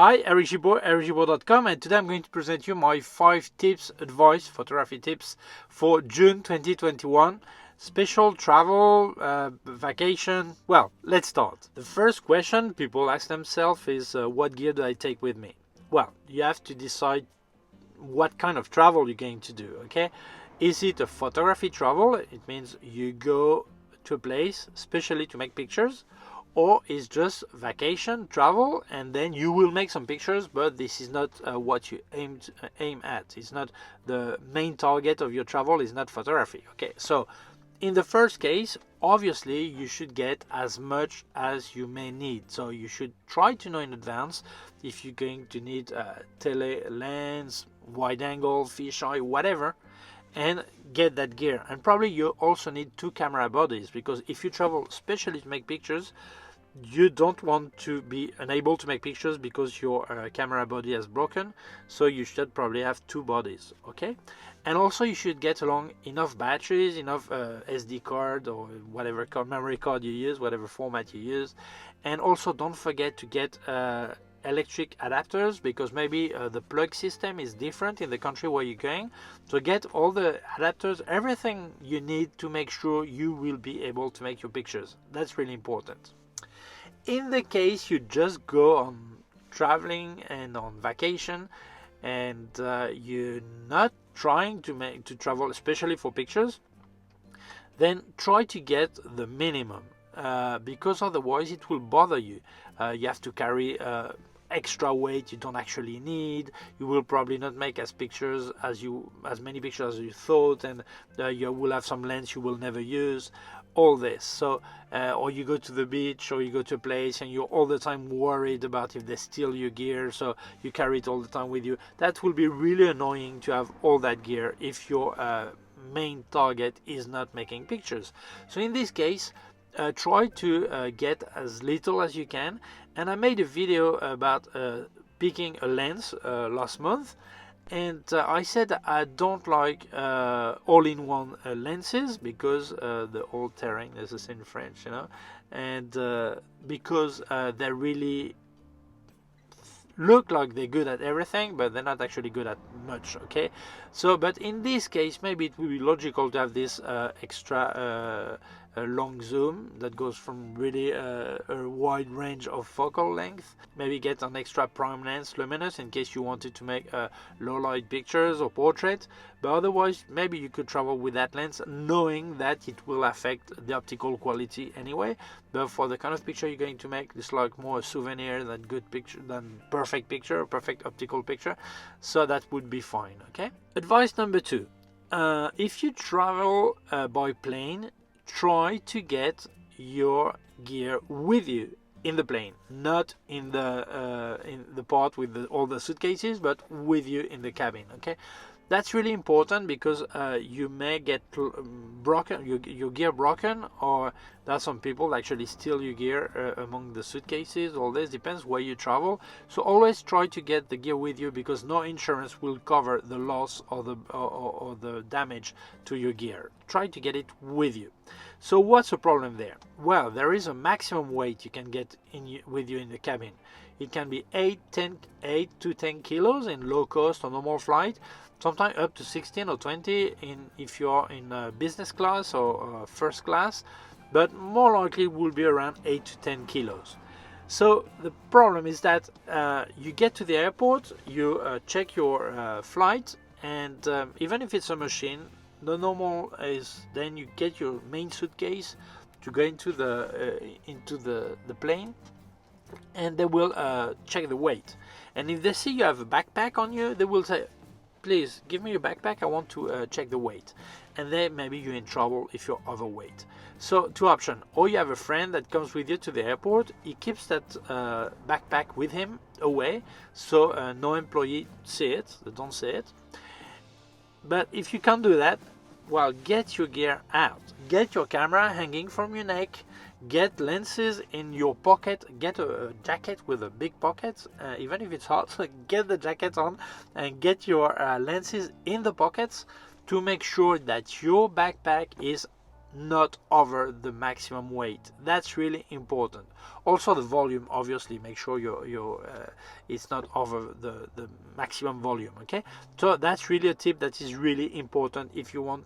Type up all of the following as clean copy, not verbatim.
Hi, Eric Gibaud, ericgibaud.com, and today I'm going to present you my 5 tips, advice, photography tips for June 2021. Special travel, vacation. Well, let's start. The first question people ask themselves is, what gear do I take with me? Well, you have to decide what kind of travel you're going to do, okay? Is it a photography travel? It means you go to a place specially to make pictures, or is just vacation travel and then you will make some pictures, but this is not what you aim at. It's not the main target of your travel, is not photography. Okay, so in the first case, obviously you should get as much as you may need, so you should try to know in advance if you're going to need a tele lens, wide angle, fisheye, whatever, and get that gear. And probably you also need 2 camera bodies, because if you travel especially to make pictures, you don't want to be unable to make pictures because your camera body has broken, so you should probably have 2 bodies. Okay, and also you should get along enough batteries, enough SD card or whatever memory card you use, whatever format you use. And also don't forget to get electric adapters, because maybe the plug system is different in the country where you're going. So get all the adapters, everything you need to make sure you will be able to make your pictures. That's really important. In the case you just go on traveling and on vacation, and you're not trying to travel especially for pictures, then try to get the minimum, because otherwise it will bother you. You have to carry extra weight you don't actually need. You will probably not make as many pictures as you thought, and you will have some lens you will never use. All this. So or you go to the beach or you go to a place and you're all the time worried about if they steal your gear, so you carry it all the time with you. That will be really annoying to have all that gear if your main target is not making pictures. So in this case, try to get as little as you can. And I made a video about picking a lens last month, and I said I don't like all-in-one lenses, because the old terrain is the same in French, you know, and because they really look like they're good at everything, but they're not actually good at much. Okay, so but in this case maybe it would be logical to have this extra long zoom that goes from really a wide range of focal length. Maybe get an extra prime lens luminous in case you wanted to make low light pictures or portrait, but otherwise maybe you could travel with that lens knowing that it will affect the optical quality anyway. But for the kind of picture you're going to make, it's like more a souvenir than good picture, than perfect picture, perfect optical picture, so that would be fine. Okay, advice number 2, if you travel by plane, try to get your gear with you in the plane, not in the part with all the suitcases, but with you in the cabin. Okay, that's really important, because you may get broken, your gear broken, or there are some people that actually steal your gear among the suitcases. All this depends where you travel. So always try to get the gear with you, because no insurance will cover the loss or the damage to your gear. Try to get it with you. So what's the problem there? Well, there is a maximum weight you can get with you in the cabin. It can be 8 to 10 kilos in low cost or normal flight, sometimes up to 16 or 20 if you're in business class or first class, but more likely it will be around 8 to 10 kilos. So the problem is that you get to the airport, you check your flight, and even if it's a machine, the normal is then you get your main suitcase to go into the plane, and they will check the weight. And if they see you have a backpack on you, they will say, please give me your backpack, I want to check the weight. And then maybe you're in trouble if you're overweight. So 2 options: or you have a friend that comes with you to the airport, he keeps that backpack with him away, so no employee see it, they don't see it. But if you can't do that, well, get your gear out. Get your camera hanging from your neck, get lenses in your pocket, get a jacket with a big pocket, even if it's hot, get the jacket on and get your lenses in the pockets to make sure that your backpack is not over the maximum weight. That's really important. Also the volume, obviously, make sure it's not over the maximum volume. Okay, so that's really a tip that is really important if you want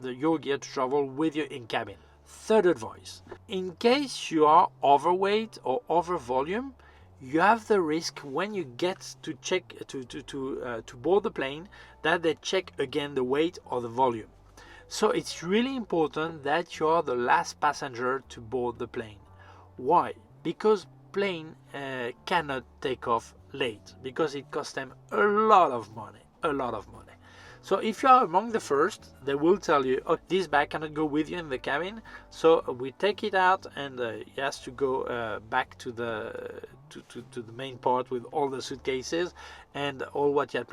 your gear to travel with you in cabin. Third advice: in case you are overweight or over volume, you have the risk when you get to check to board the plane that they check again the weight or the volume. So it's really important that you are the last passenger to board the plane. Why? Because plane cannot take off late, because it costs them a lot of money, a lot of money. So if you are among the first, they will tell you, oh, this bag cannot go with you in the cabin, so we take it out, and it has to go back to the main part with all the suitcases, and all what you had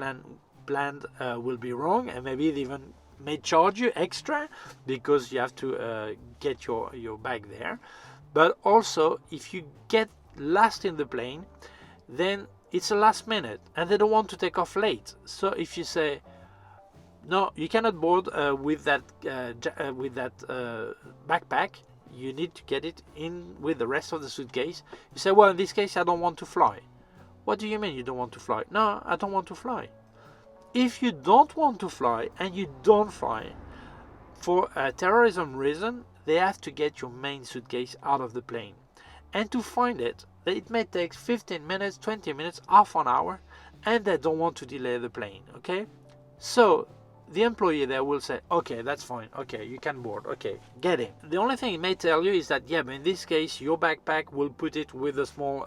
planned will be wrong, and maybe they even may charge you extra because you have to get your bag there. But also, if you get last in the plane, then it's a last minute and they don't want to take off late. So if you say, no, you cannot board with that backpack, you need to get it in with the rest of the suitcase. You say, well, in this case I don't want to fly. What do you mean you don't want to fly? No, I don't want to fly. If you don't want to fly and you don't fly for a terrorism reason, they have to get your main suitcase out of the plane. And to find it may take 15 minutes, 20 minutes, half an hour, and they don't want to delay the plane, okay? So the employee there will say, okay, that's fine, okay, you can board, okay, get in. The only thing it may tell you is that, yeah, but in this case, your backpack will put it with a small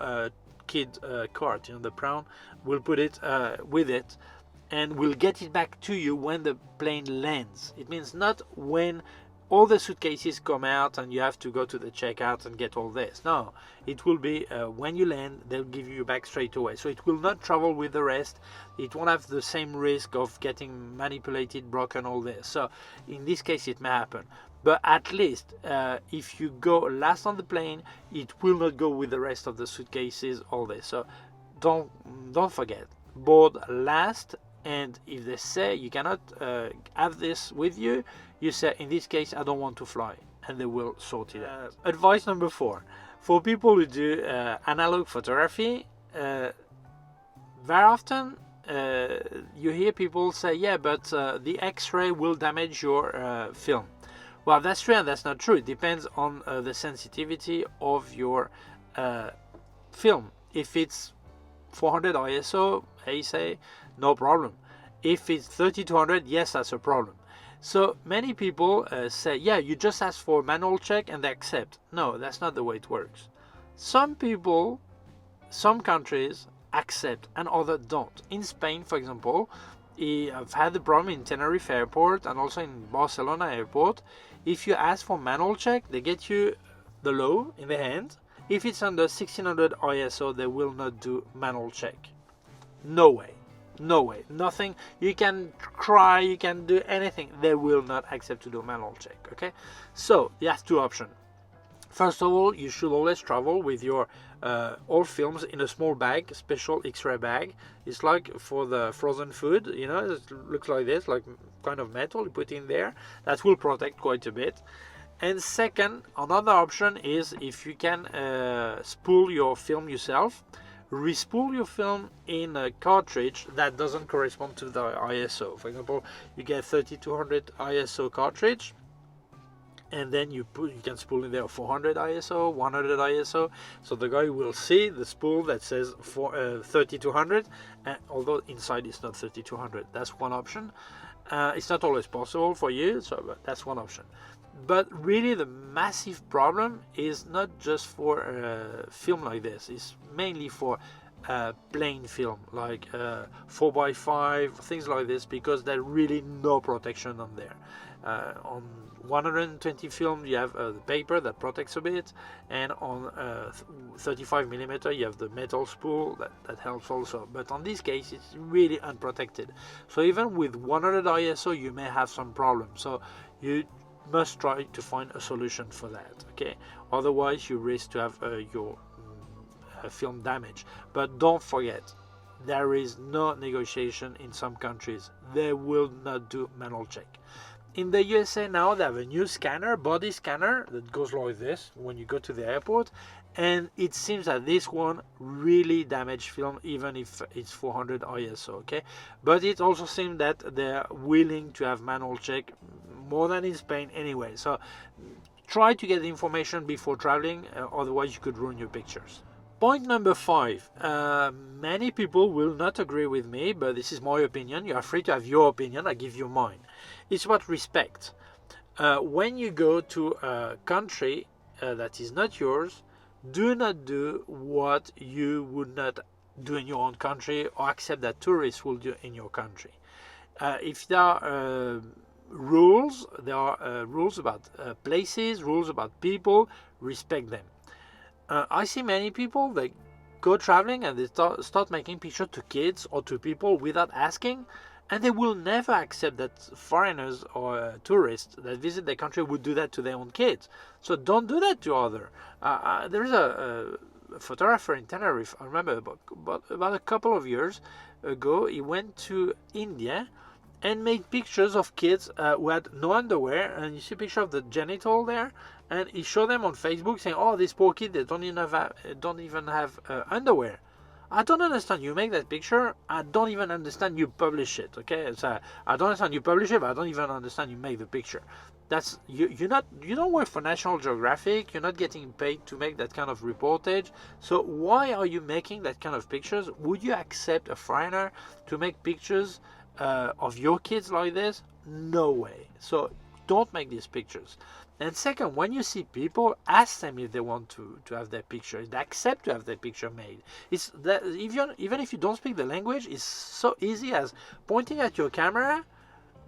kid cart, the pram, will put it with it, and will get it back to you when the plane lands. It means not when all the suitcases come out and you have to go to the checkout and get all this. No, it will be when you land, they'll give you back straight away. So it will not travel with the rest. It won't have the same risk of getting manipulated, broken, all this. So in this case, it may happen. But at least if you go last on the plane, it will not go with the rest of the suitcases, all this. So don't forget, board last. And if they say you cannot have this with you, you say, in this case, I don't want to fly, and they will sort it out. Advice number 4. For people who do analog photography, very often you hear people say, yeah, but the X-ray will damage your film. Well, that's true and that's not true. It depends on the sensitivity of your film. If it's 400 ISO, I say, no problem. If it's 3200, yes, that's a problem. So many people say, yeah, you just ask for manual check and they accept. No, that's not the way it works. Some people, some countries accept and others don't. In Spain, for example, I've had the problem in Tenerife airport and also in Barcelona airport. If you ask for manual check, they get you the low in the hand. If it's under 1600 ISO, they will not do manual check. No way. No way. Nothing. You can cry, you can do anything. They will not accept to do manual check. Okay? So, you have 2 options. First of all, you should always travel with your all films in a small bag, special X-ray bag. It's like for the frozen food, it looks like this, like kind of metal you put in there. That will protect quite a bit. And second, another option is if you can spool your film yourself, respool your film in a cartridge that doesn't correspond to the ISO. For example, you get 3200 ISO cartridge, and then you can spool in there 400 ISO, 100 ISO. So the guy will see the spool that says 3200, although inside it's not 3200. That's one option. It's not always possible for you, so that's one option. But really the massive problem is not just for film like this. It's mainly for plain film, like 4x5, things like this, because there's really no protection on there. On 120 film you have the paper that protects a bit, and on 35mm you have the metal spool that helps also. But on this case it's really unprotected. So even with 100 ISO you may have some problems. So you must try to find a solution for that, okay? Otherwise you risk to have your film damage. But don't forget, there is no negotiation in some countries. They will not do manual check. In the USA now, they have a new scanner, body scanner, that goes like this when you go to the airport. And it seems that this one really damaged film, even if it's 400 ISO, okay? But it also seems that they're willing to have manual check more than in Spain anyway. So try to get the information before traveling, otherwise you could ruin your pictures. Point number 5. Many people will not agree with me, but this is my opinion. You are free to have your opinion. I give you mine. It's about respect. When you go to a country that is not yours, do not do what you would not do in your own country or accept that tourists will do in your country. If there are rules, there are rules about places, rules about people, respect them. I see many people, they go traveling and they start making pictures to kids or to people without asking, and they will never accept that foreigners or tourists that visit their country would do that to their own kids. So don't do that to others. There is a photographer in Tenerife, I remember about a couple of years ago, he went to India and made pictures of kids who had no underwear, and you see a picture of the genital there, and he showed them on Facebook saying, oh, this poor kid, they don't even have underwear. I don't understand. You make that picture, I don't even understand you publish it, okay? So I don't understand you publish it, but I don't even understand you make the picture. That's you don't work for National Geographic, you're not getting paid to make that kind of reportage. So why are you making that kind of pictures? Would you accept a foreigner to make pictures of your kids like this? No way. So don't make these pictures. And second, when you see people, ask them if they want to have their picture, if they accept to have their picture made. It's that even if you don't speak the language, it's so easy as pointing at your camera,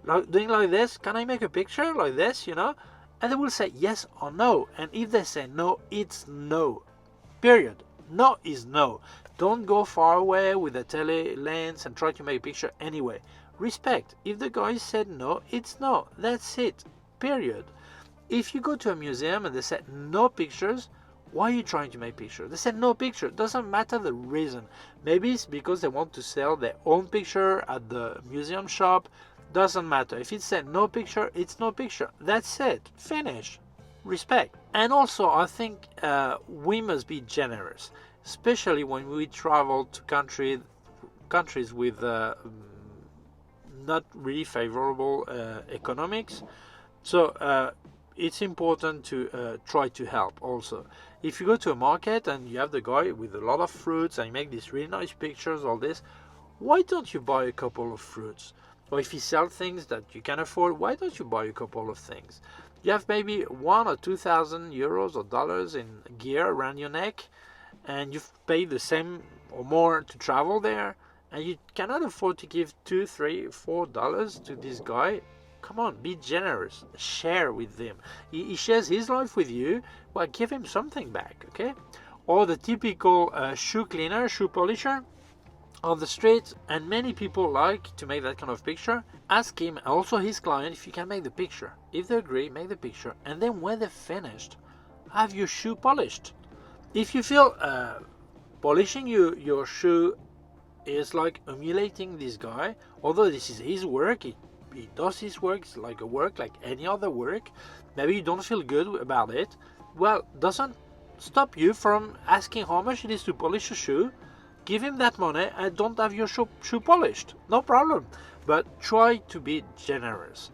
like doing like this. Can I make a picture like this? You know, and they will say yes or no. And if they say no, it's no. Period. No is no. Don't go far away with a tele lens and try to make a picture anyway. Respect. If the guy said no, it's no. That's it. Period. If you go to a museum and they said no pictures, why are you trying to make pictures? They said no picture. Doesn't matter the reason. Maybe it's because they want to sell their own picture at the museum shop. Doesn't matter. If it said no picture, it's no picture. That's it. Finish. Respect. And also, I think we must be generous, especially when we travel to countries with not really favorable economics. So it's important to try to help also. If you go to a market and you have the guy with a lot of fruits and you make these really nice pictures, all this, why don't you buy a couple of fruits? Or if you sell things that you can afford, why don't you buy a couple of things? You have maybe 1,000 or 2,000 euros or dollars in gear around your neck, and you've paid the same or more to travel there, and you cannot afford to give $2, $3, $4 to this guy. Come on, be generous. Share with him. He shares his life with you. Well, give him something back, okay? Or the typical shoe cleaner, shoe polisher on the street, and many people like to make that kind of picture. Ask him, also his client, if you can make the picture. If they agree, make the picture, and then when they're finished, have your shoe polished. If you feel polishing your shoe is like emulating this guy, although this is his work, he does his work, it's like a work like any other work, maybe you don't feel good about it, well, doesn't stop you from asking how much it is to polish a shoe. Give him that money and don't have your shoe polished, no problem, but try to be generous.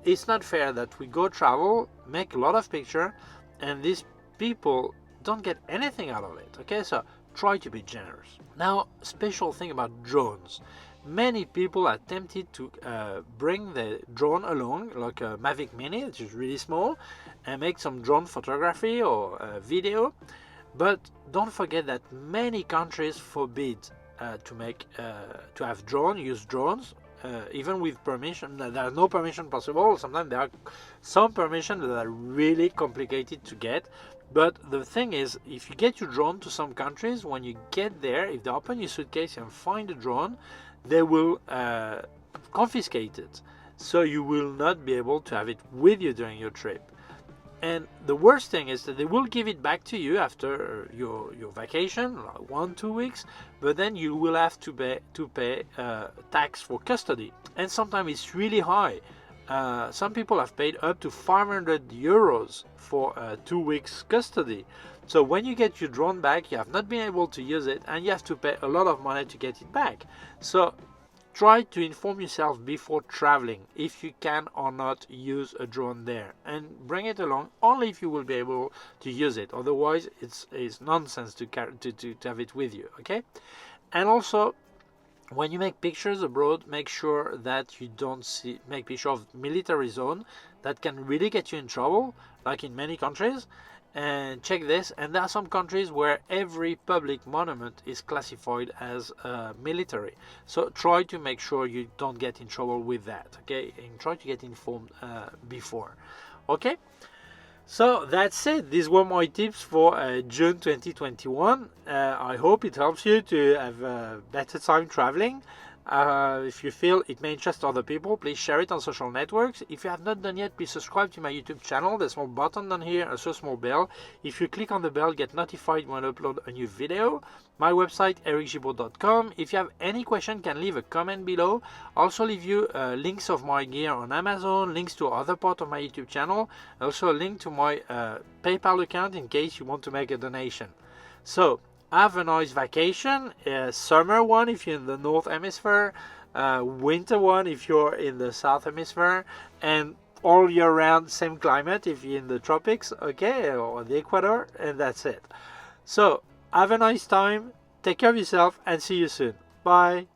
It's not fair that we go travel, make a lot of picture, and these people don't get anything out of it, okay? So try to be generous. Now, special thing about drones. Many people are tempted to bring the drone along, like a Mavic Mini, which is really small, and make some drone photography or video. But don't forget that many countries forbid to have use drones, even with permission. There are no permission possible. Sometimes there are some permission that are really complicated to get. But the thing is, if you get your drone to some countries, when you get there, if they open your suitcase and find a drone, they will confiscate it. So you will not be able to have it with you during your trip. And the worst thing is that they will give it back to you after your vacation, like 1-2 weeks, but then you will have to pay tax for custody. And sometimes it's really high. some people have paid up to 500 euros for 2 weeks custody. So when you get your drone back, you have not been able to use it and you have to pay a lot of money to get it back. So try to inform yourself before traveling if you can or not use a drone there, and bring it along only if you will be able to use it. Otherwise, it's nonsense to have it with you. Okay, and also, when you make pictures abroad, make sure that you don't make pictures of military zone that can really get you in trouble, like in many countries. And check this, and there are some countries where every public monument is classified as military. So try to make sure you don't get in trouble with that, okay? And try to get informed before, okay? So that's it. These were my tips for June 2021. I hope it helps you to have a better time traveling. If you feel it may interest other people, please share it on social networks. If you have not done yet, please subscribe to my YouTube channel. There's a small button down here, also a small bell. If you click on the bell, get notified when I upload a new video. My website, ericgibaud.com. If you have any question, can leave a comment below. I'll also leave you links of my gear on Amazon, links to other part of my YouTube channel, also a link to my PayPal account in case you want to make a donation. So have a nice vacation, summer one if you're in the North Hemisphere, winter one if you're in the South Hemisphere, and all year round same climate if you're in the tropics, okay, or the Ecuador, and that's it. So have a nice time, take care of yourself, and see you soon. Bye.